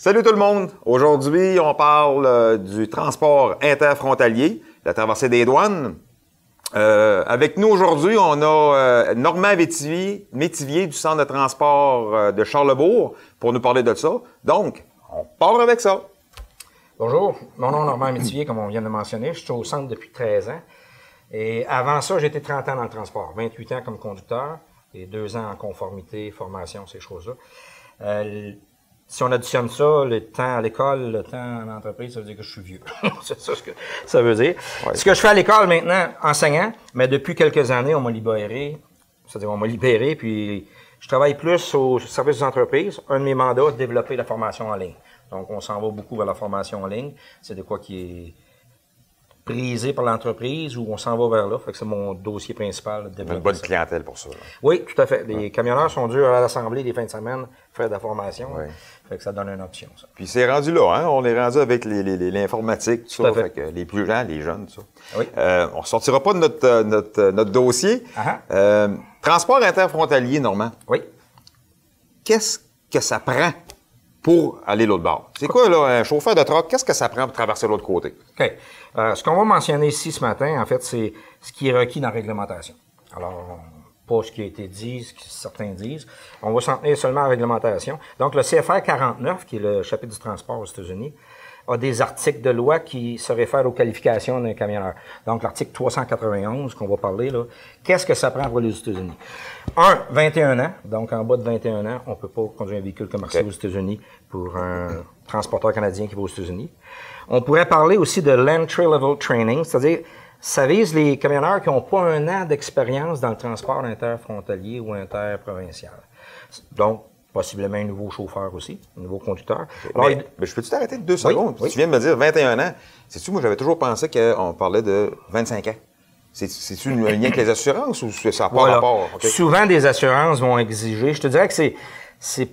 Salut tout le monde! Aujourd'hui, on parle du transport interfrontalier, la traversée des douanes. Avec nous aujourd'hui, on a Normand Métivier du Centre de transport de Charlesbourg pour nous parler de ça. Donc, on part avec ça. Bonjour, mon nom est Normand Métivier, comme on vient de mentionner. Je suis au centre depuis 13 ans. Et avant ça, j'ai été 30 ans dans le transport. 28 ans comme conducteur et 2 ans en conformité, formation, ces choses-là. Si on additionne ça, le temps à l'école, le temps en entreprise, ça veut dire que je suis vieux. C'est ça ce que ça veut dire. Ouais. Ce que je fais à l'école maintenant, enseignant, mais depuis quelques années, on m'a libéré. C'est-à-dire, on m'a libéré, puis je travaille plus au service des entreprises. Un de mes mandats, développer la formation en ligne. Donc, on s'en va beaucoup vers la formation en ligne. C'est de quoi qui est prisé par l'entreprise ou on s'en va vers là. Fait que c'est mon dossier principal. Une bonne clientèle pour ça. Là. Oui, tout à fait. Les camionneurs sont durs à l'assemblée les fins de semaine, faire de la formation. Oui. Fait que ça donne une option, ça. Puis c'est rendu là, hein? On est rendu avec l'informatique, tout ça. Fait que les plus jeunes, les jeunes, tout ça. Oui. On ne sortira pas de notre dossier. Transport interfrontalier, Normand. Oui. Qu'est-ce que ça prend pour aller l'autre bord? C'est quoi, là, un chauffeur de truck? Qu'est-ce que ça prend pour traverser l'autre côté? OK. Ce qu'on va mentionner ici ce matin, en fait, c'est ce qui est requis dans la réglementation. Alors, pas ce qui a été dit, ce que certains disent. On va s'en tenir seulement à la réglementation. Donc, le CFR 49, qui est le chapitre du transport aux États-Unis, a des articles de loi qui se réfèrent aux qualifications d'un camionneur. Donc, l'article 391 qu'on va parler, là, qu'est-ce que ça prend pour les États-Unis? 21 ans. Donc, en bas de 21 ans, on ne peut pas conduire un véhicule commercial aux États-Unis pour un transporteur canadien qui va aux États-Unis. On pourrait parler aussi de l'entry level training, c'est-à-dire, ça vise les camionneurs qui n'ont pas un an d'expérience dans le transport interfrontalier ou interprovincial. Donc, possiblement un nouveau chauffeur aussi, un nouveau conducteur. Alors, mais je peux-tu t'arrêter 2 secondes? Oui. Tu viens de me dire 21 ans. Sais-tu, moi, j'avais toujours pensé qu'on parlait de 25 ans. C'est-tu un lien avec les assurances ou ça n'a pas rapport? Okay. Souvent, des assurances vont exiger. Je te dirais que c'est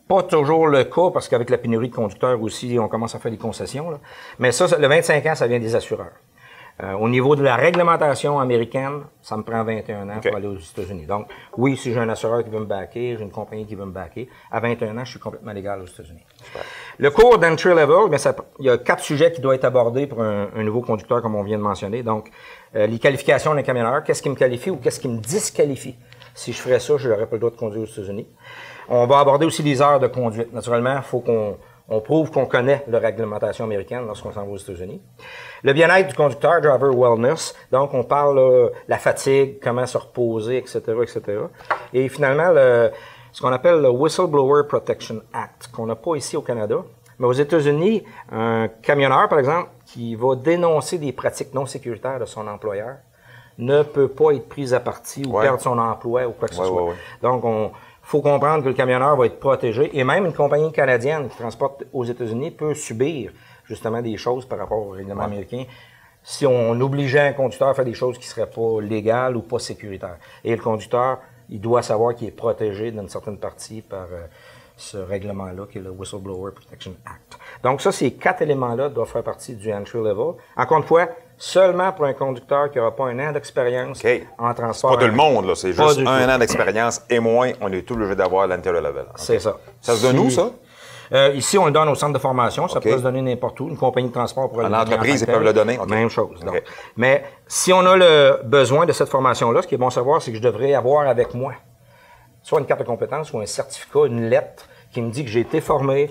pas toujours le cas parce qu'avec la pénurie de conducteurs aussi, on commence à faire des concessions. Là. Mais ça, le 25 ans, ça vient des assureurs. Au niveau de la réglementation américaine, ça me prend 21 ans pour aller aux États-Unis. Donc, oui, si j'ai un assureur qui veut me backer, j'ai une compagnie qui veut me backer, à 21 ans, je suis complètement légal aux États-Unis. Le cours d'entry level, il y a 4 sujets qui doivent être abordés pour un nouveau conducteur, comme on vient de mentionner. Donc, les qualifications d'un camionneur, qu'est-ce qui me qualifie ou qu'est-ce qui me disqualifie? Si je ferais ça, je n'aurais pas le droit de conduire aux États-Unis. On va aborder aussi les heures de conduite. Naturellement, il faut qu'on prouve qu'on connaît la réglementation américaine lorsqu'on s'en va aux États-Unis. Le bien-être du conducteur, driver wellness. Donc, on parle la fatigue, comment se reposer, etc., etc. Et finalement, ce qu'on appelle le Whistleblower Protection Act, qu'on n'a pas ici au Canada. Mais aux États-Unis, un camionneur, par exemple, qui va dénoncer des pratiques non sécuritaires de son employeur, ne peut pas être pris à partie ou perdre son emploi ou quoi que ce soit. Donc, faut comprendre que le camionneur va être protégé. Et même une compagnie canadienne qui transporte aux États-Unis peut subir justement des choses par rapport au règlement américain si on obligeait un conducteur à faire des choses qui seraient pas légales ou pas sécuritaires. Et le conducteur, il doit savoir qu'il est protégé d'une certaine partie par ce règlement-là, qui est le Whistleblower Protection Act. Donc ça, ces 4 éléments-là doivent faire partie du entry level. Encore une fois, seulement pour un conducteur qui n'aura pas un an d'expérience en transport. C'est pas tout le monde, là. C'est juste un an d'expérience et moins, on est tout obligé d'avoir l'entry level. C'est ça. Ça se donne où, ça? Ici, on le donne au centre de formation. Ça peut se donner n'importe où. Une compagnie de transport pourrait le donner. L'entreprise, ils peuvent le donner. Même chose. Donc. Mais si on a le besoin de cette formation-là, ce qui est bon à savoir, c'est que je devrais avoir avec moi soit une carte de compétence ou un certificat, une lettre qui me dit que j'ai été formé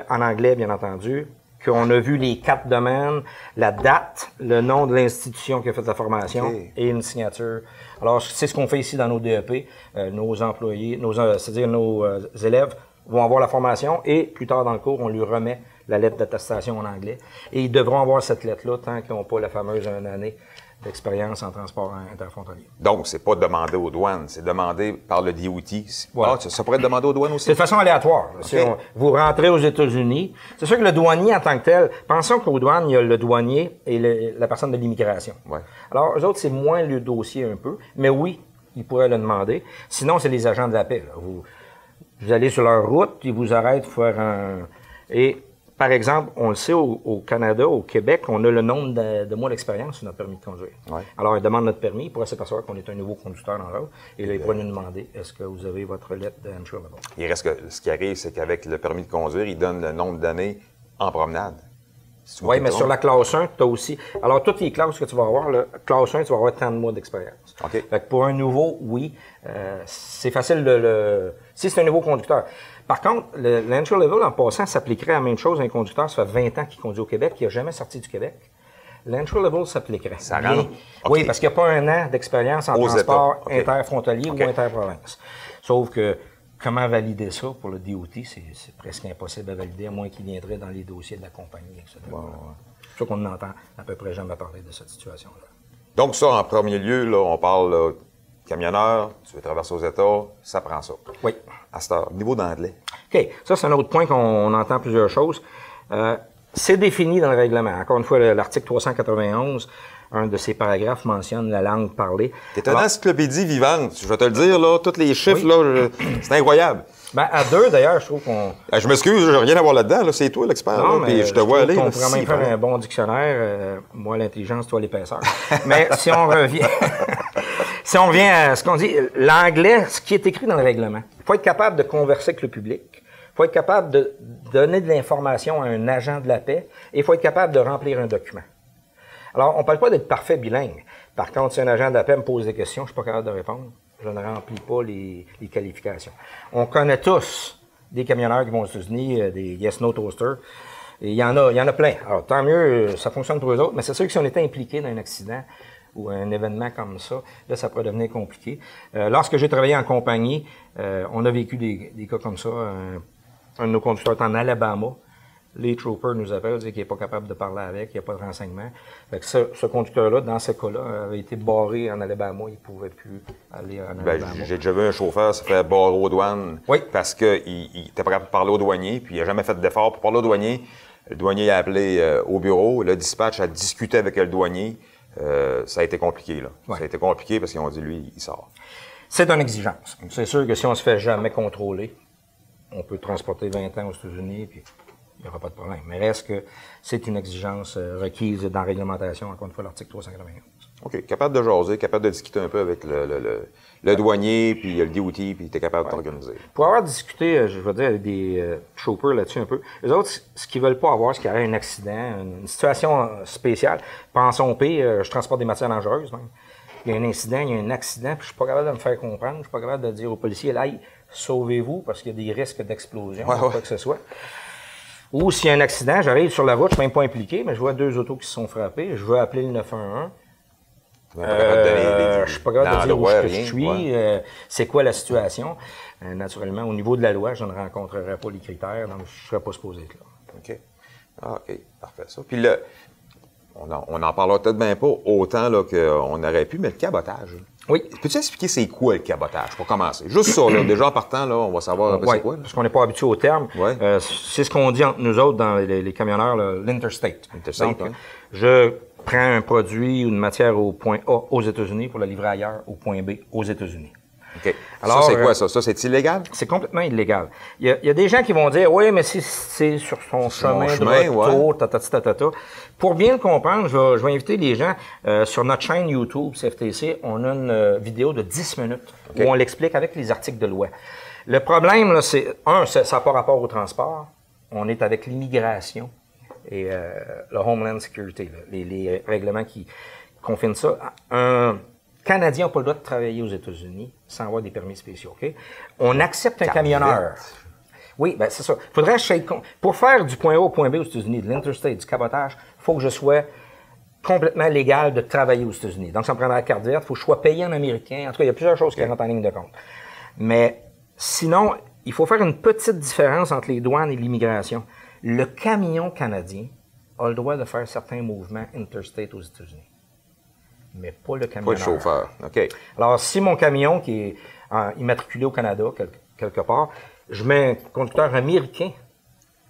en anglais, bien entendu, qu'on a vu les 4 domaines, la date, le nom de l'institution qui a fait la formation et une signature. Alors, c'est ce qu'on fait ici dans nos DEP. Nos employés, c'est-à-dire nos élèves vont avoir la formation et plus tard dans le cours, on lui remet la lettre d'attestation en anglais. Et ils devront avoir cette lettre-là tant qu'ils n'ont pas la fameuse 1 année d'expérience en transport interfrontalier. Donc, c'est pas demandé aux douanes, c'est demandé par le DOT. Voilà. Ça pourrait être demandé aux douanes aussi? C'est de façon aléatoire. Si vous rentrez aux États-Unis, c'est sûr que le douanier en tant que tel, pensons qu'aux douanes, il y a le douanier et la personne de l'immigration. Alors, eux autres, c'est moins le dossier un peu, mais oui, ils pourraient le demander. Sinon, c'est les agents de la paix. Vous allez sur leur route, ils vous arrêtent pour faire et par exemple, on le sait au Canada, au Québec, on a le nombre de mois d'expérience sur notre permis de conduire. Ouais. Alors, ils demandent notre permis, ils pourraient s'apercevoir qu'on est un nouveau conducteur dans l'ordre, et là, ils pourraient nous demander, est-ce que vous avez votre lettre de entry level? Il reste que ce qui arrive, c'est qu'avec le permis de conduire, il donne le nombre d'années en promenade. Oui, mais sur la classe 1, tu as aussi... Alors, toutes les classes que tu vas avoir, là, classe 1, tu vas avoir tant de mois d'expérience. OK. Fait que pour un nouveau, oui, c'est facile de le... Si c'est un nouveau conducteur. Par contre, l'entry level, en passant, s'appliquerait à la même chose à un conducteur, ça fait 20 ans qu'il conduit au Québec, qui n'a jamais sorti du Québec. L'entry level s'appliquerait. Ça rentre? Okay. Oui, parce qu'il n'y a pas un an d'expérience en transport interfrontalier ou interprovince. Sauf que, comment valider ça pour le DOT, c'est presque impossible à valider, à moins qu'il viendrait dans les dossiers de la compagnie, etc. C'est sûr qu'on n'entend à peu près jamais parler de cette situation-là. Donc ça, en premier lieu, là, on parle là, camionneur, tu veux traverser aux États, ça prend ça. Oui. À cette heure, niveau d'anglais. OK. Ça, c'est un autre point qu'on entend plusieurs choses. C'est défini dans le règlement. Encore une fois, l'article 391, un de ces paragraphes mentionne la langue parlée. C'est une encyclopédie vivante, je vais te le dire, là, tous les chiffres, là, c'est incroyable. Ben, à deux, d'ailleurs, je trouve qu'on... Je m'excuse, j'ai rien à voir là-dedans, là, c'est toi l'expert, puis je te vois aller. On pourrait même faire un bon dictionnaire, moi l'intelligence, toi l'épaisseur. Mais si on revient... Si on revient à ce qu'on dit, l'anglais, ce qui est écrit dans le règlement, il faut être capable de converser avec le public, il faut être capable de donner de l'information à un agent de la paix, et il faut être capable de remplir un document. Alors, on ne parle pas d'être parfait bilingue. Par contre, si un agent de la paix me pose des questions, je ne suis pas capable de répondre. Je ne remplis pas les qualifications. On connaît tous des camionneurs qui vont aux États-Unis, des yes-no toasters. Et il y en a plein. Alors, tant mieux, ça fonctionne pour eux autres, mais c'est sûr que si on était impliqué dans un accident ou un événement comme ça, là, ça pourrait devenir compliqué. Lorsque j'ai travaillé en compagnie, on a vécu des cas comme ça. Un de nos conducteurs est en Alabama. Les troopers nous appellent, disent qu'il n'est pas capable de parler avec, il n'y a pas de renseignements. Fait que ce conducteur-là, dans ce cas-là, avait été barré en Alabama, il ne pouvait plus aller en Alabama. J'ai déjà vu un chauffeur se faire barrer aux douanes parce qu'il n'était pas capable de parler au douanier, puis il n'a jamais fait d'effort pour parler au douanier. Le douanier a appelé au bureau, le dispatch a discuté avec le douanier. Ça a été compliqué, là. Ça a été compliqué parce qu'ils ont dit, lui, il sort. C'est une exigence. C'est sûr que si on ne se fait jamais contrôler, on peut transporter 20 ans aux États-Unis, puis il n'y aura pas de problème. Mais reste que c'est une exigence requise dans la réglementation, encore une fois, l'article 391. OK. Capable de jaser, capable de discuter un peu avec le douanier, puis le DOT, puis tu es capable de t'organiser. Pour avoir discuté, je veux dire, avec des troopers là-dessus un peu, les autres, ce qu'ils veulent pas avoir, c'est qu'il y ait un accident, une situation spéciale. Pensons pire, je transporte des matières dangereuses, même. Il y a un incident, il y a un accident, puis je suis pas capable de me faire comprendre, je suis pas capable de dire aux policiers, là, sauvez-vous, parce qu'il y a des risques d'explosion, quoi que ce soit. Ou s'il y a un accident, j'arrive sur la route, je suis même pas impliqué, mais je vois deux autos qui se sont frappées, je veux appeler le 911. Je suis pas capable de dire où je suis, c'est quoi la situation. Naturellement, au niveau de la loi, je ne rencontrerai pas les critères, donc je ne serais pas supposé être là. OK. Ah, OK, parfait ça. Puis là, on en parlera peut-être bien pas autant qu'on aurait pu, mais le cabotage. Oui. Peux-tu expliquer c'est quoi le cabotage, pour commencer? Juste ça, là, déjà en partant, là, on va savoir un peu c'est quoi. Parce qu'on n'est pas habitué au terme. C'est ce qu'on dit entre nous autres dans les camionneurs, l'interstate. Donc, je prends un produit ou une matière au point A aux États-Unis pour la livrer ailleurs au point B aux États-Unis. OK. Alors, ça, c'est quoi ça? Ça, c'est illégal? C'est complètement illégal. Il y a des gens qui vont dire, oui, mais si c'est sur son chemin de retour, Pour bien le comprendre, je vais inviter les gens sur notre chaîne YouTube, CFTC, on a une vidéo de 10 minutes où on l'explique avec les articles de loi. Le problème, là, c'est, ça n'a pas rapport au transport. On est avec l'immigration et le Homeland Security, là, les règlements qui confinent ça. Un Canadien n'a pas le droit de travailler aux États-Unis sans avoir des permis spéciaux. OK? On accepte un camionneur. Oui, ben c'est ça. Il faudrait pour faire du point A au point B aux États-Unis, de l'interstate, du cabotage, il faut que je sois complètement légal de travailler aux États-Unis. Donc, ça me prendra la carte verte, il faut que je sois payé en américain. En tout cas, il y a plusieurs choses qui rentrent en ligne de compte. Mais sinon, il faut faire une petite différence entre les douanes et l'immigration. Le camion canadien a le droit de faire certains mouvements interstate aux États-Unis, mais pas le camionneur. Pas le chauffeur, OK. Alors, si mon camion qui est immatriculé au Canada, quelque part, je mets un conducteur américain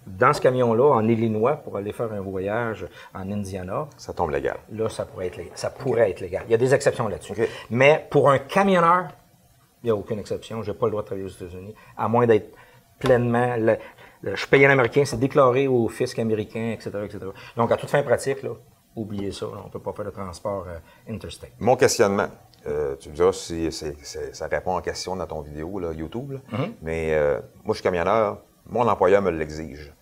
dans ce camion-là, en Illinois, pour aller faire un voyage en Indiana. Ça tombe légal. Là, ça pourrait être légal. Il y a des exceptions là-dessus. Okay. Mais pour un camionneur, il n'y a aucune exception. Je n'ai pas le droit de travailler aux États-Unis, à moins d'être pleinement... je suis payé en américain, c'est déclaré au fisc américain, etc., etc. Donc, à toute fin pratique, là, oubliez ça, là, on ne peut pas faire de transport interstate. Mon questionnement, tu me diras si ça répond en question dans ton vidéo, là, YouTube, là. Mais moi, je suis camionneur, mon employeur me l'exige.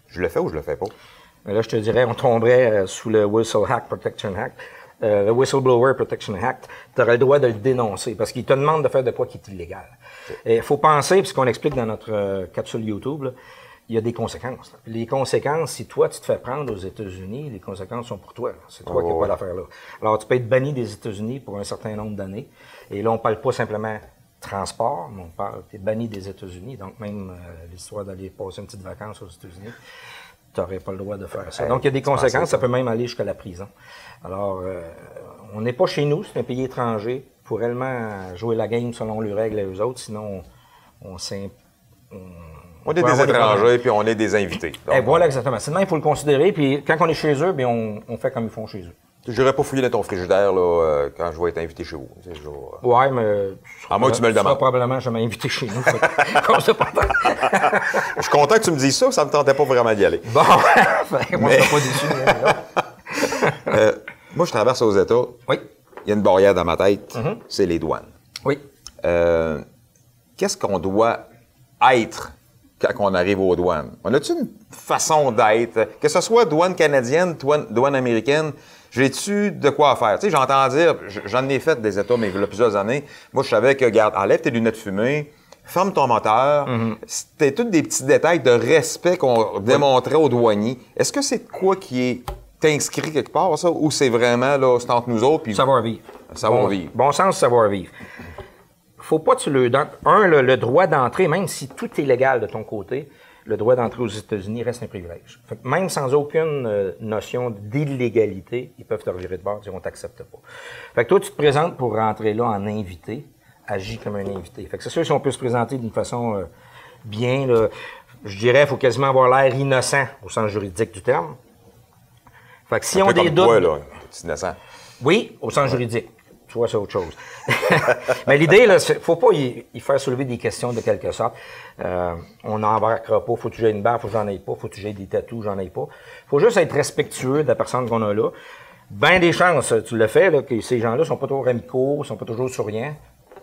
Je le fais ou je le fais pas? Mais là, je te dirais, on tomberait sous le Whistleblower Protection Act. Tu aurais le droit de le dénoncer parce qu'il te demande de faire de quoi qui est illégal. Il faut penser, puis ce qu'on explique dans notre capsule YouTube, là, il y a des conséquences. Là. Les conséquences, si toi, tu te fais prendre aux États-Unis, les conséquences sont pour toi. C'est toi qui n'as pas l'affaire là. Alors, tu peux être banni des États-Unis pour un certain nombre d'années. Et là, on ne parle pas simplement transport, mais on parle, tu es banni des États-Unis. Donc, même l'histoire d'aller passer une petite vacance aux États-Unis, tu n'aurais pas le droit de faire ça. Donc, il y a des conséquences, ça peut même aller jusqu'à la prison. Alors, on n'est pas chez nous, c'est un pays étranger. Il faut réellement jouer la game selon les règles et eux autres, sinon on est des étrangers, puis on est des invités. Donc, voilà, exactement. Sinon, il faut le considérer, puis quand on est chez eux, bien, on fait comme ils font chez eux. Je n'irai pas fouiller dans ton frigidaire là, quand je vais être invité chez vous. Ouais, mais... À moins que tu me le demandes. Probablement jamais invité chez nous. Je suis content que tu me dises ça, ça ne me tentait pas vraiment d'y aller. Bon, moi, je ne suis pas déçu. Moi, je traverse aux États. Oui. Il y a une barrière dans ma tête, c'est les douanes. Oui. Qu'est-ce qu'on doit être quand on arrive aux douanes? On a-tu une façon d'être? Que ce soit douane canadienne, douane américaine, j'ai-tu de quoi faire? Tu sais, j'entends dire, j'en ai fait des États, mais il y a plusieurs années. Moi, je savais que, regarde, enlève tes lunettes fumées, ferme ton moteur. C'était tous des petits détails de respect qu'on démontrait aux douaniers. Est-ce que c'est quoi qui est inscrit quelque part, ça, ou c'est vraiment, là, c'est entre nous autres? Puis... Savoir-vivre. Savoir-vivre. Bon sens, savoir-vivre. Faut pas que tu le donnes. Le droit d'entrée, même si tout est légal de ton côté, le droit d'entrer aux États-Unis reste un privilège. Fait que même sans aucune notion d'illégalité, ils peuvent te revirer de bord et dire on t'accepte pas. Fait que toi, tu te présentes pour rentrer là en invité, agis comme un invité. Fait que c'est sûr, si on peut se présenter d'une façon bien, là, je dirais, il faut quasiment avoir l'air innocent au sens juridique du terme. Fait que si on a des doutes... Toi, là, c'est innocent. Oui, au sens juridique. Tu vois, c'est autre chose. Mais l'idée, là, faut pas y faire soulever des questions de quelque sorte. On n'embarquera pas. Faut que tu aies une barre, faut que j'en aie pas. Faut que tu aies des tatous, j'en ai pas. Faut juste être respectueux de la personne qu'on a là. Ben des chances, tu le fais, là, que ces gens-là sont pas toujours amicaux, sont pas toujours souriants.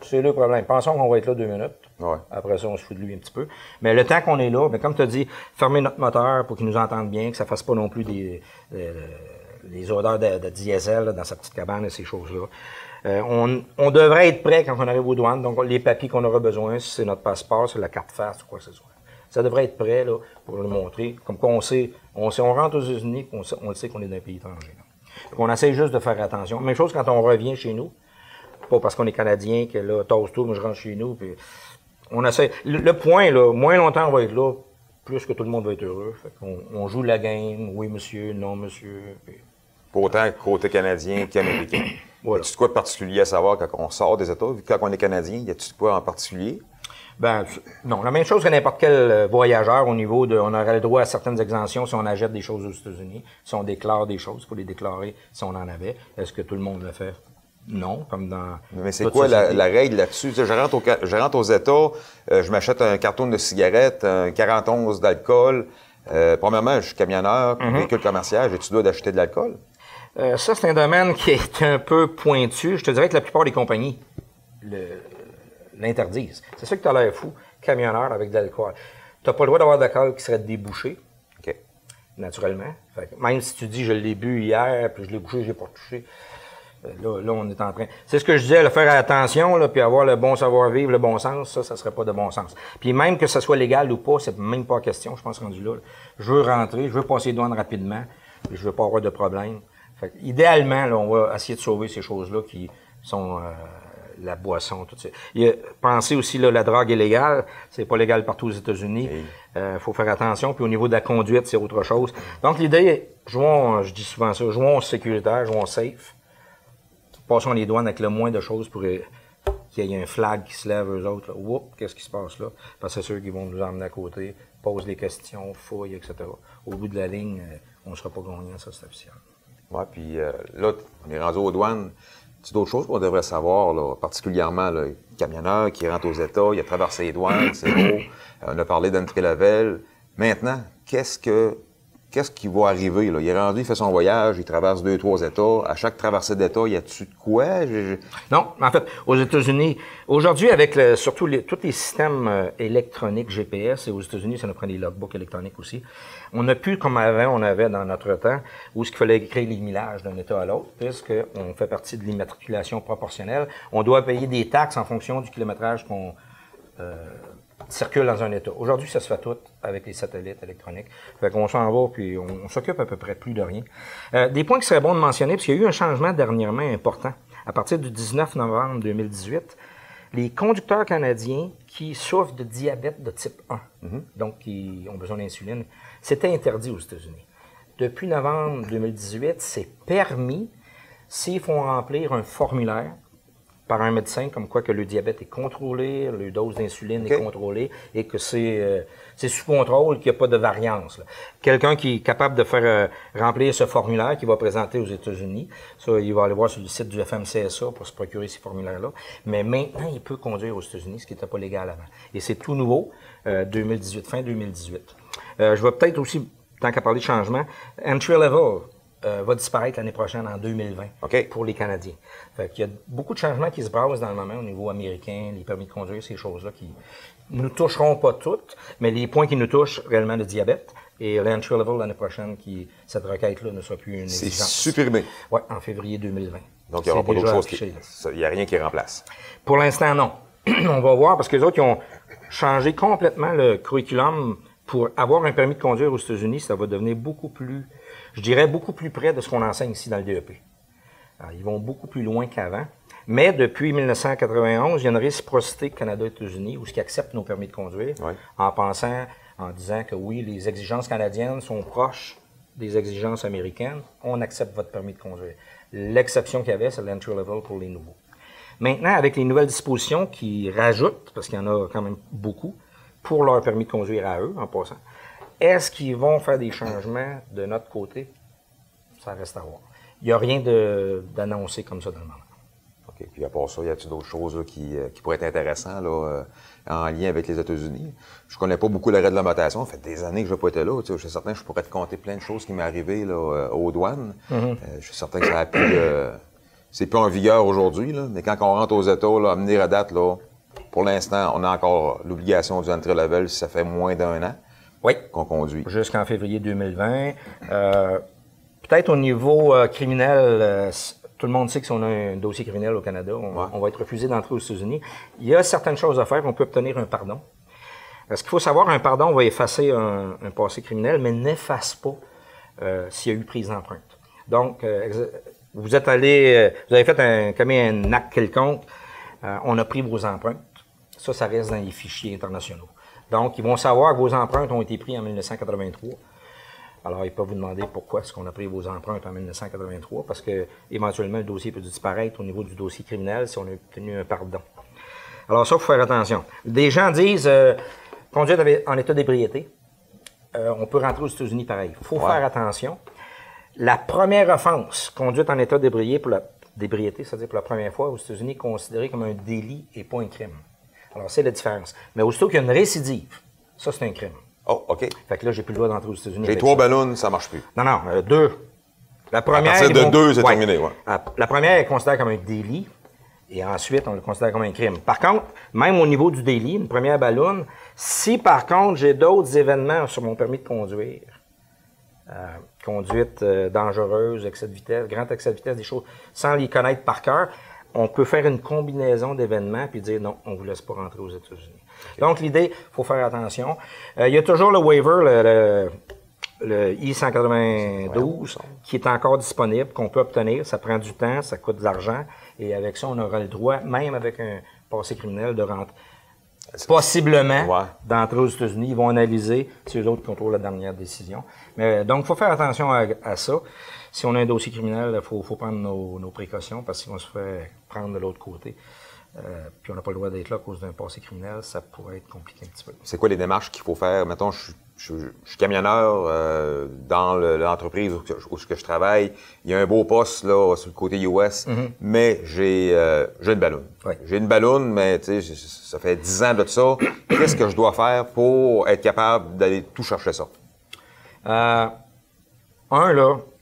C'est le problème. Pensons qu'on va être là 2 minutes. Ouais. Après ça, on se fout de lui un petit peu. Mais le temps qu'on est là, ben, comme tu as dit, fermer notre moteur pour qu'il nous entende bien, que ça fasse pas non plus des odeurs de diesel là, dans sa petite cabane et ces choses-là. On devrait être prêt quand on arrive aux douanes. Donc, les papiers qu'on aura besoin, si c'est notre passeport, c'est la carte face ou quoi que ce soit. Ça devrait être prêt là, pour le montrer. Comme quoi, on rentre aux États-Unis, on le sait qu'on est d'un pays étranger. Donc, on essaie juste de faire attention. Même chose quand on revient chez nous. Pas parce qu'on est Canadien que là, tosse tout, mais je rentre chez nous. Puis on essaie. Le point, là, moins longtemps on va être là, plus que tout le monde va être heureux. Fait qu'on joue la game, oui monsieur, non monsieur. Puis... Autant côté canadien qu'américain. Voilà. Y a-tu de quoi de particulier à savoir quand on sort des États? Quand on est Canadien, y a-tu de quoi en particulier? Ben, non. La même chose que n'importe quel voyageur au niveau de... On aurait le droit à certaines exemptions si on achète des choses aux États-Unis. Si on déclare des choses, il faut les déclarer si on en avait. Est-ce que tout le monde le fait? Non, comme dans... Mais c'est quoi la règle là-dessus? Je rentre aux États, je m'achète un carton de cigarettes, un 41 d'alcool. Premièrement, je suis camionneur, véhicule commercial, j'ai-tu dois d'acheter de l'alcool? Ça, c'est un domaine qui est un peu pointu. Je te dirais que la plupart des compagnies l'interdisent. C'est ça que tu as l'air fou, camionneur avec de l'alcool. Tu n'as pas le droit d'avoir d'alcool qui serait débouché, naturellement. Fait que même si tu dis, je l'ai bu hier, puis je l'ai bouché, je l'ai pas touché, là, on est en train... C'est ce que je disais, là, faire attention, là, puis avoir le bon savoir-vivre, le bon sens, ça serait pas de bon sens. Puis même que ce soit légal ou pas, c'est même pas question, je pense, rendu là. Je veux rentrer, je veux passer les douanes rapidement, puis je veux pas avoir de problème. Fait que, idéalement, là, on va essayer de sauver ces choses-là qui sont la boisson, tout ça. Pensez aussi, là, la drogue est légale, c'est pas légal partout aux États-Unis. Faut faire attention, puis au niveau de la conduite, c'est autre chose. Donc l'idée, je dis souvent ça, jouons sécuritaire, jouons safe. Passons les douanes avec le moins de choses pour qu'il y ait un flag qui se lève, eux autres. Là. Oups, qu'est-ce qui se passe là? Parce que c'est sûr qu'ils vont nous emmener à côté, posent des questions, fouillent, etc. Au bout de la ligne, on ne sera pas gagnant, ça, c'est officiel. Oui, puis là, on est rendu aux douanes. C'est d'autres choses qu'on devrait savoir, là, particulièrement là, le camionneur qui rentre aux États, il a traversé les douanes, c'est beau. On a parlé d'entry level. Maintenant, qu'est-ce qui va arriver, là? Il est rendu, il fait son voyage, il traverse 2-3 États. À chaque traversée d'État, y a-tu de quoi? Non, en fait, aux États-Unis, aujourd'hui, avec surtout tous les systèmes électroniques GPS, et aux États-Unis, ça nous prend des logbooks électroniques aussi, on n'a plus comme avant, on avait dans notre temps, où ce qu'il fallait créer les millages d'un État à l'autre, puisqu'on fait partie de l'immatriculation proportionnelle. On doit payer des taxes en fonction du kilométrage qu'on circule dans un État. Aujourd'hui, ça se fait tout avec les satellites électroniques. Fait qu'on s'en va, puis on s'occupe à peu près plus de rien. Des points qui seraient bons de mentionner, parce qu'il y a eu un changement dernièrement important. À partir du 19 novembre 2018, les conducteurs canadiens qui souffrent de diabète de type 1, donc qui ont besoin d'insuline, c'était interdit aux États-Unis. Depuis novembre 2018, c'est permis s'ils font remplir un formulaire par un médecin, comme quoi que le diabète est contrôlé, le dose d'insuline est contrôlée et que c'est sous contrôle, qu'il n'y a pas de variance. Quelqu'un qui est capable de faire remplir ce formulaire qu'il va présenter aux États-Unis, ça, il va aller voir sur le site du FMCSA pour se procurer ces formulaires-là. Mais maintenant, il peut conduire aux États-Unis, ce qui n'était pas légal avant. Et c'est tout nouveau, 2018, fin 2018. Je vais peut-être aussi, tant qu'à parler de changement, entry level va disparaître l'année prochaine, en 2020, pour les Canadiens. Fait qu'il y a beaucoup de changements qui se brassent dans le moment au niveau américain, les permis de conduire, ces choses-là qui nous toucheront pas toutes, mais les points qui nous touchent réellement, le diabète et l'entry level l'année prochaine, cette requête-là ne sera plus une exigence. C'est supprimé. Oui, en février 2020. Donc, il n'y aura pas d'autre chose il n'y a rien qui remplace. Pour l'instant, non. On va voir, parce que les autres, ils ont changé complètement le curriculum. Pour avoir un permis de conduire aux États-Unis, ça va devenir beaucoup plus, je dirais, beaucoup plus près de ce qu'on enseigne ici dans le DEP. Alors, ils vont beaucoup plus loin qu'avant. Mais depuis 1991, il y a une réciprocité Canada-États-Unis où ce qui accepte nos permis de conduire en disant que oui, les exigences canadiennes sont proches des exigences américaines, on accepte votre permis de conduire. L'exception qu'il y avait, c'est l'entry level pour les nouveaux. Maintenant, avec les nouvelles dispositions qui rajoutent, parce qu'il y en a quand même beaucoup, pour leur permis de conduire à eux, en passant. Est-ce qu'ils vont faire des changements de notre côté? Ça reste à voir. Il n'y a rien d'annoncé comme ça dans le moment. OK. Puis à part ça, y a-t-il d'autres choses là, qui pourraient être intéressantes là, en lien avec les États-Unis? Je connais pas beaucoup la réglementation. Ça fait des années que je n'ai pas été là. Je suis certain que je pourrais te compter plein de choses qui m'est arrivé là, aux douanes. Je suis certain que ça a plus... c'est plus en vigueur aujourd'hui, là, mais quand on rentre aux États, là, à venir à date, là, pour l'instant, on a encore l'obligation du entry level si ça fait moins d'1 an qu'on conduit. Jusqu'en février 2020. Peut-être au niveau criminel, tout le monde sait que si on a un dossier criminel au Canada, on va être refusé d'entrer aux États-Unis. Il y a certaines choses à faire. On peut obtenir un pardon. Ce qu'il faut savoir, un pardon va effacer un passé criminel, mais n'efface pas s'il y a eu prise d'empreinte. Donc, vous avez commis un acte quelconque, on a pris vos empreintes. Ça reste dans les fichiers internationaux. Donc, ils vont savoir que vos empreintes ont été prises en 1983. Alors, ils peuvent vous demander pourquoi est-ce qu'on a pris vos empreintes en 1983, parce que éventuellement, le dossier peut disparaître au niveau du dossier criminel si on a obtenu un pardon. Alors ça, il faut faire attention. Des gens disent conduite en état d'ébriété. On peut rentrer aux États-Unis pareil. Il faut faire attention. La première offense, conduite en état d'ébriété, c'est-à-dire pour la première fois aux États-Unis, est considérée comme un délit et pas un crime. Alors, c'est la différence. Mais aussitôt qu'il y a une récidive, ça, c'est un crime. Oh, OK. Fait que là, j'ai plus le droit d'entrer aux États-Unis. Les 3 ballons, ça marche plus. Non, 2. La première, à partir de 2, c'est terminé, La première est considérée comme un délit, et ensuite, on le considère comme un crime. Par contre, même au niveau du délit, une première ballonne, si par contre, j'ai d'autres événements sur mon permis de conduire, conduite dangereuse, excès de vitesse, grand excès de vitesse, des choses, sans les connaître par cœur, on peut faire une combinaison d'événements puis dire non, on ne vous laisse pas rentrer aux États-Unis. Okay. Donc, l'idée, il faut faire attention. Il y a toujours le waiver, le I-192, qui est encore disponible, qu'on peut obtenir. Ça prend du temps, ça coûte de l'argent. Et avec ça, on aura le droit, même avec un passé criminel, de rentrer. Possiblement, d'entrer aux États-Unis. Ils vont analyser si eux autres contrôlent la dernière décision. Mais, donc, il faut faire attention à ça. Si on a un dossier criminel, il faut prendre nos précautions parce qu'on se fait prendre de l'autre côté. Puis on n'a pas le droit d'être là à cause d'un passé criminel. Ça pourrait être compliqué un petit peu. C'est quoi les démarches qu'il faut faire? Mettons, je suis je suis camionneur dans l'entreprise où je travaille. Il y a un beau poste là sur le côté US, mais j'ai une balloune. Oui. J'ai une balloune, mais tu sais, ça fait 10 ans de ça. Qu'est-ce que je dois faire pour être capable d'aller tout chercher ça?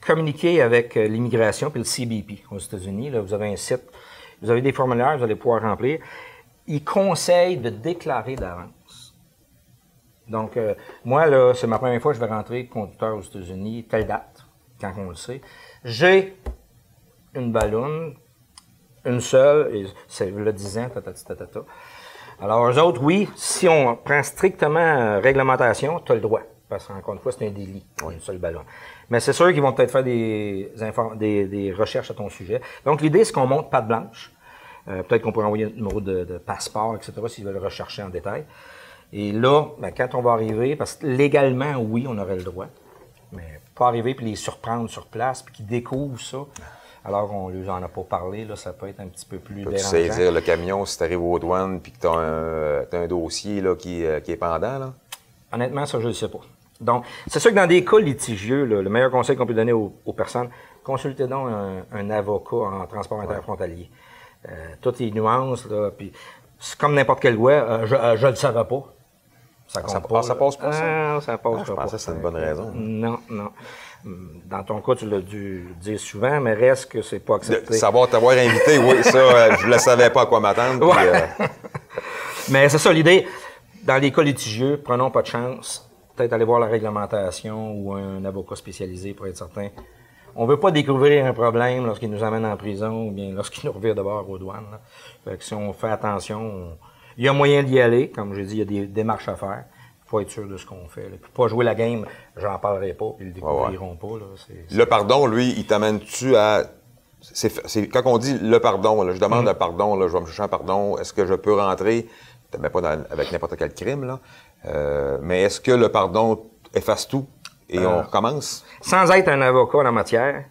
Communiquer avec l'immigration puis le CBP aux États-Unis. Là, vous avez un site, vous avez des formulaires, vous allez pouvoir remplir. Ils conseillent de déclarer d'avance. Donc, moi, là, c'est ma première fois que je vais rentrer conducteur aux États-Unis, telle date, quand on le sait. J'ai une balloune, une seule, et c'est le 10 ans, ta. Alors, eux autres, oui, si on prend strictement réglementation, tu as le droit. Parce qu'encore une fois, c'est un délit, une seule ballon. Mais c'est sûr qu'ils vont peut-être faire des recherches à ton sujet. Donc, l'idée, c'est qu'on monte patte blanche. Peut-être qu'on pourrait envoyer un numéro de passeport, etc., s'ils veulent rechercher en détail. Et là, quand on va arriver, parce que légalement, oui, on aurait le droit, mais pas arriver puis les surprendre sur place, puis qu'ils découvrent ça, alors qu'on ne lui en a pas parlé, là, ça peut être un petit peu plus dérangeant. Tu sais dire le camion si tu arrives aux douanes puis que tu as un dossier là, qui est pendant, là? Honnêtement, ça, je ne le sais pas. Donc, c'est sûr que dans des cas litigieux, là, le meilleur conseil qu'on peut donner aux personnes, consultez donc un avocat en transport interfrontalier. Toutes les nuances, là, puis c'est comme n'importe quelle loi, je le savais pas. Ça compte pas. Ça passe pas, ça? Ça passe pas. Je pensais que c'était une bonne raison. Non. Dans ton cas, tu l'as dû dire souvent, mais reste que c'est pas accepté. Savoir t'avoir invité, oui, ça, je ne savais pas à quoi m'attendre. Ouais. Mais c'est ça l'idée. Dans les cas litigieux, prenons pas de chance. Peut-être aller voir la réglementation ou un avocat spécialisé pour être certain. On ne veut pas découvrir un problème lorsqu'il nous amène en prison ou bien lorsqu'il nous revient de bord aux douanes. Là. Fait que si on fait attention, il y a moyen d'y aller. Comme j'ai dit, il y a des démarches à faire. Il faut être sûr de ce qu'on fait. Là. Puis pas jouer la game, j'en parlerai pas, puis ils le découvriront pas. Là. Le pardon, lui, il t'amène-tu à... quand on dit le pardon, là, je demande un pardon, là, je vais me chercher un pardon, est-ce que je peux rentrer, mais pas avec n'importe quel crime, là, mais est-ce que le pardon efface tout et on recommence? Sans être un avocat en la matière,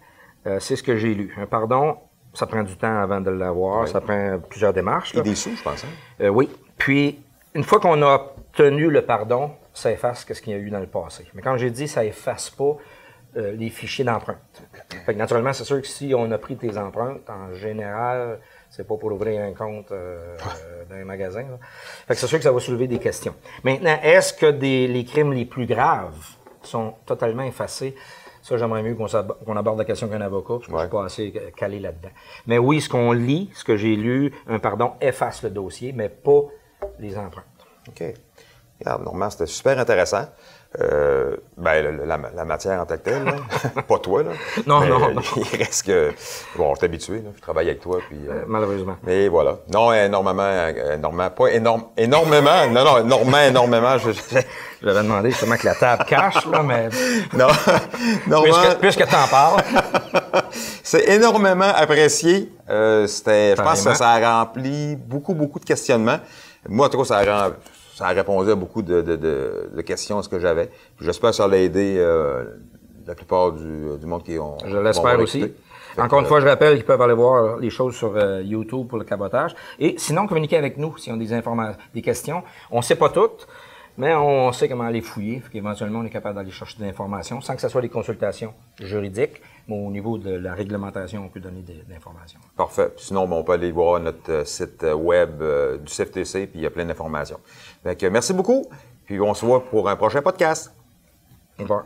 c'est ce que j'ai lu. Un pardon, ça prend du temps avant de l'avoir, ça prend plusieurs démarches. Et des sous, je pense. Hein? Oui. Puis, une fois qu'on a obtenu le pardon, ça efface ce qu'il y a eu dans le passé. Mais quand j'ai dit ça efface pas les fichiers d'empreintes. Fait que naturellement, c'est sûr que si on a pris tes empreintes, en général, c'est pas pour ouvrir un compte dans un magasin. Là. Fait que c'est sûr que ça va soulever des questions. Maintenant, est-ce que les crimes les plus graves sont totalement effacés? Ça, j'aimerais mieux qu'on aborde la question qu'un avocat, parce que je suis pas assez calé là-dedans. Mais oui, ce qu'on lit, ce que j'ai lu, un pardon efface le dossier, mais pas les empreintes. OK. Regarde, Normand, c'était super intéressant. La matière en tant que telle, là. Pas toi, là. Non. Il reste que... Bon, je suis habitué, là. Je travaille avec toi, puis... Malheureusement. Mais voilà. Non, énormément, pas énormément. Non, énormément. J'avais demandé justement que la table cache, là, mais... Non, puisque t'en parles. C'est énormément apprécié. Je pense que ça a rempli beaucoup de questionnements. Moi, en tout cas, ça a répondu à beaucoup de questions à ce que j'avais. J'espère que ça l'a aidé la plupart du monde qui ont... Je l'espère aussi. Encore une fois, je rappelle qu'ils peuvent aller voir les choses sur YouTube pour le cabotage. Et sinon, communiquer avec nous s'ils ont des questions. On ne sait pas toutes, mais on sait comment aller fouiller. Fait qu'éventuellement, on est capable d'aller chercher des informations sans que ce soit des consultations juridiques, mais au niveau de la réglementation, on peut donner des informations. Parfait. Sinon, on peut aller voir notre site web du CFTC, puis il y a plein d'informations. Donc, merci beaucoup, puis on se voit pour un prochain podcast. Au revoir.